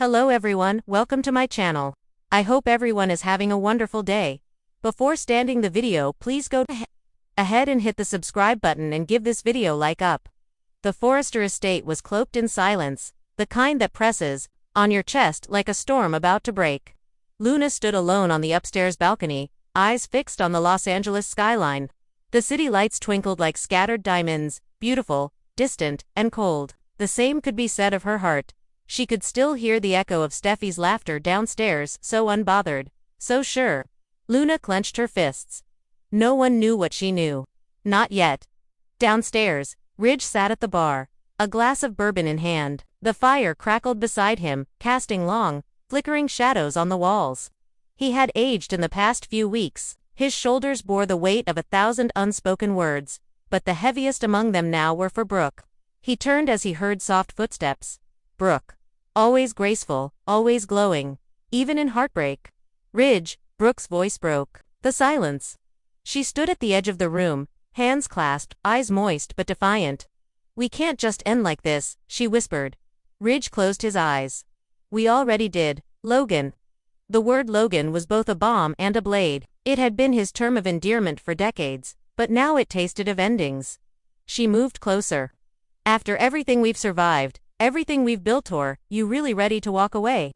Hello everyone, welcome to my channel. I hope everyone is having a wonderful day. Before starting the video, please go ahead and hit the subscribe button and give this video like up. The Forrester estate was cloaked in silence, the kind that presses on your chest like a storm about to break. Luna stood alone on the upstairs balcony, eyes fixed on the Los Angeles skyline. The city lights twinkled like scattered diamonds, beautiful, distant, and cold. The same could be said of her heart. She could still hear the echo of Steffi's laughter downstairs, so unbothered, so sure. Luna clenched her fists. No one knew what she knew. Not yet. Downstairs, Ridge sat at the bar, a glass of bourbon in hand. The fire crackled beside him, casting long, flickering shadows on the walls. He had aged in the past few weeks. His shoulders bore the weight of 1,000 unspoken words, but the heaviest among them now were for Brooke. He turned as he heard soft footsteps. Brooke. Always graceful, always glowing, even in heartbreak. Ridge, Brooke's voice broke the silence. She stood at the edge of the room, hands clasped, eyes moist but defiant. "We can't just end like this," she whispered. Ridge closed his eyes. "We already did, Logan." The word Logan was both a bomb and a blade. It had been his term of endearment for decades, but now it tasted of endings. She moved closer. "After everything we've survived, everything we've built for, you really ready to walk away?"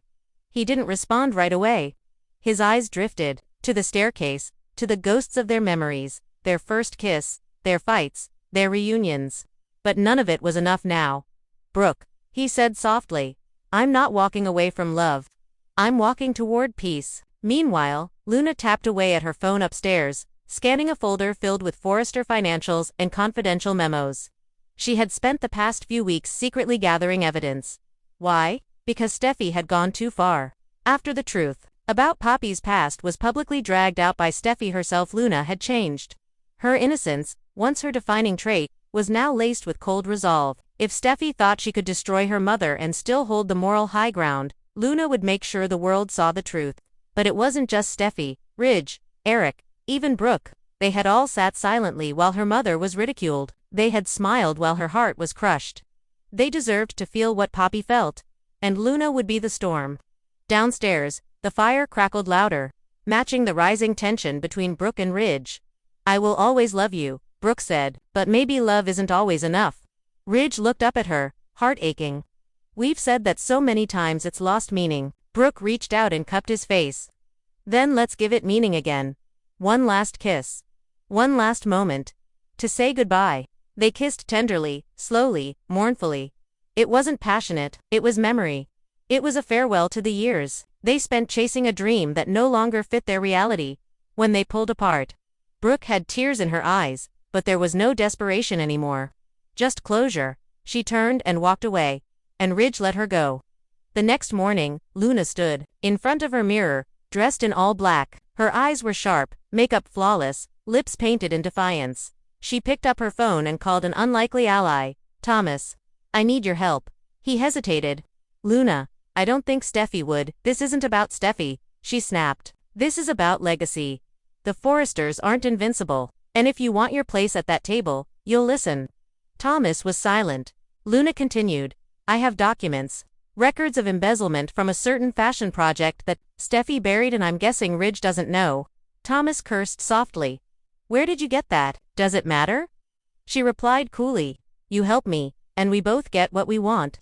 He didn't respond right away. His eyes drifted to the staircase, to the ghosts of their memories, their first kiss, their fights, their reunions. But none of it was enough now. "Brooke," he said softly, "I'm not walking away from love. I'm walking toward peace." Meanwhile, Luna tapped away at her phone upstairs, scanning a folder filled with Forrester financials and confidential memos. She had spent the past few weeks secretly gathering evidence. Why? Because Steffi had gone too far. After the truth about Poppy's past was publicly dragged out by Steffi herself, Luna had changed. Her innocence, once her defining trait, was now laced with cold resolve. If Steffi thought she could destroy her mother and still hold the moral high ground, Luna would make sure the world saw the truth. But it wasn't just Steffi, Ridge, Eric, even Brooke. They had all sat silently while her mother was ridiculed. They had smiled while her heart was crushed. They deserved to feel what Poppy felt. And Luna would be the storm. Downstairs, the fire crackled louder, matching the rising tension between Brooke and Ridge. "I will always love you," Brooke said, "but maybe love isn't always enough." Ridge looked up at her, heart aching. "We've said that so many times it's lost meaning." Brooke reached out and cupped his face. "Then let's give it meaning again. One last kiss. One last moment. To say goodbye." They kissed tenderly, slowly, mournfully. It wasn't passionate, it was memory. It was a farewell to the years they spent chasing a dream that no longer fit their reality. When they pulled apart, Brooke had tears in her eyes, but there was no desperation anymore. Just closure. She turned and walked away, and Ridge let her go. The next morning, Luna stood in front of her mirror, dressed in all black. Her eyes were sharp, makeup flawless, lips painted in defiance. She picked up her phone and called an unlikely ally, Thomas. "I need your help." He hesitated. "Luna, I don't think Steffi would." "This isn't about Steffi," she snapped. "This is about legacy. The Forresters aren't invincible, and if you want your place at that table, you'll listen." Thomas was silent. Luna continued, "I have documents, records of embezzlement from a certain fashion project that Steffi buried, and I'm guessing Ridge doesn't know." Thomas cursed softly. "Where did you get that? Does it matter?" She replied coolly, "You help me, and we both get what we want."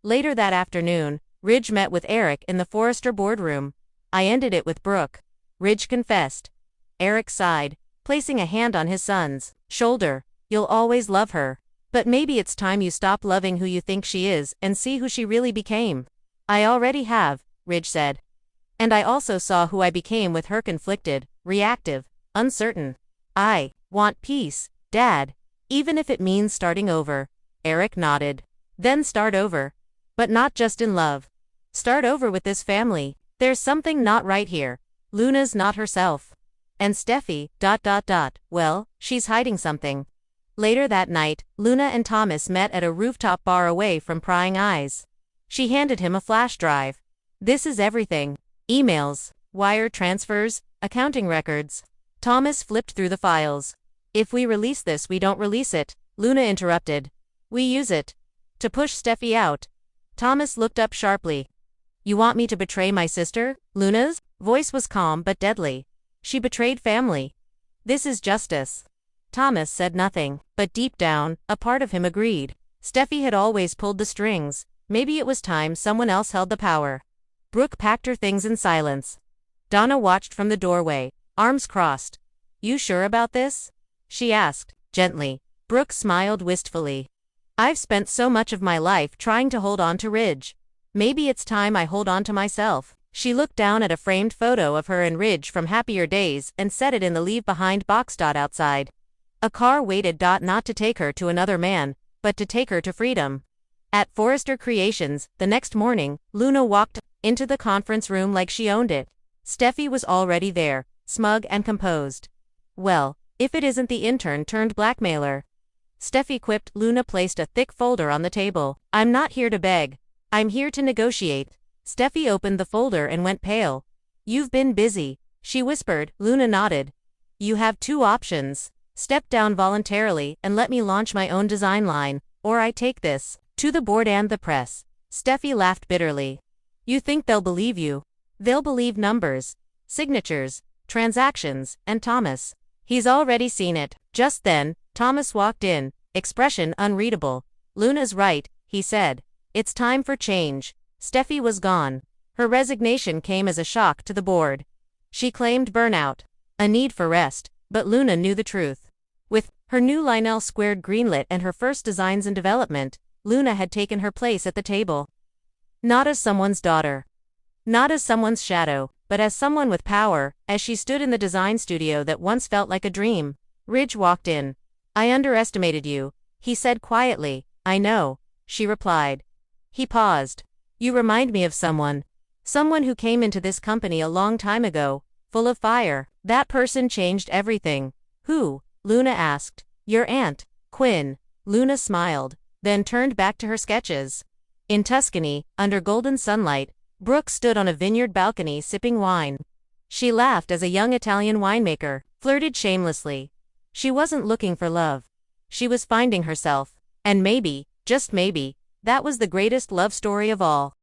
Later that afternoon, Ridge met with Eric in the Forrester boardroom. "I ended it with Brooke," Ridge confessed. Eric sighed, placing a hand on his son's shoulder. "You'll always love her. But maybe it's time you stop loving who you think she is and see who she really became." "I already have," Ridge said. "And I also saw who I became with her: conflicted, reactive, uncertain. I want peace, Dad. Even if it means starting over." Eric nodded. "Then start over. But not just in love. Start over with this family. There's something not right here. Luna's not herself. And Steffi, ... well, she's hiding something." Later that night, Luna and Thomas met at a rooftop bar away from prying eyes. She handed him a flash drive. "This is everything. Emails, wire transfers, accounting records." Thomas flipped through the files. "If we release this, we don't release it," Luna interrupted. "We use it to push Steffi out." Thomas looked up sharply. You want me to betray my sister? Luna's voice was calm but deadly. She betrayed family. This is justice. Thomas said nothing, but deep down, a part of him agreed. Steffy had always pulled the strings. Maybe it was time someone else held the power. Brooke packed her things in silence. Donna watched from the doorway, arms crossed. You sure about this? She asked, gently. Brooke smiled wistfully. I've spent so much of my life trying to hold on to Ridge. Maybe it's time I hold on to myself. She looked down at a framed photo of her and Ridge from happier days and set it in the leave-behind box. Outside. A car waited. Not to take her to another man, but to take her to freedom. At Forrester Creations, the next morning, Luna walked into the conference room like she owned it. Steffy was already there, smug and composed. Well, if it isn't the intern turned blackmailer. Steffy quipped. Luna placed a thick folder on the table. I'm not here to beg. I'm here to negotiate. Steffy opened the folder and went pale. You've been busy, she whispered. Luna nodded. You have two options. Step down voluntarily and let me launch my own design line, or I take this to the board and the press. Steffy laughed bitterly. You think they'll believe you? They'll believe numbers, signatures, transactions, and Thomas. He's already seen it. Just then, Thomas walked in, expression unreadable. Luna's right, he said. It's time for change. Steffy was gone. Her resignation came as a shock to the board. She claimed burnout, a need for rest, but Luna knew the truth. With her new Lionel squared greenlit and her first designs in development, Luna had taken her place at the table. Not as someone's daughter. Not as someone's shadow, but as someone with power. As she stood in the design studio that once felt like a dream, Ridge walked in. I underestimated you, he said quietly. I know, she replied. He paused. You remind me of someone. Someone who came into this company a long time ago, full of fire. That person changed everything. Who? Luna asked. Your aunt, Quinn. Luna smiled, then turned back to her sketches. In Tuscany, under golden sunlight, Brooke stood on a vineyard balcony sipping wine. She laughed as a young Italian winemaker flirted shamelessly. She wasn't looking for love. She was finding herself. And maybe, just maybe, that was the greatest love story of all.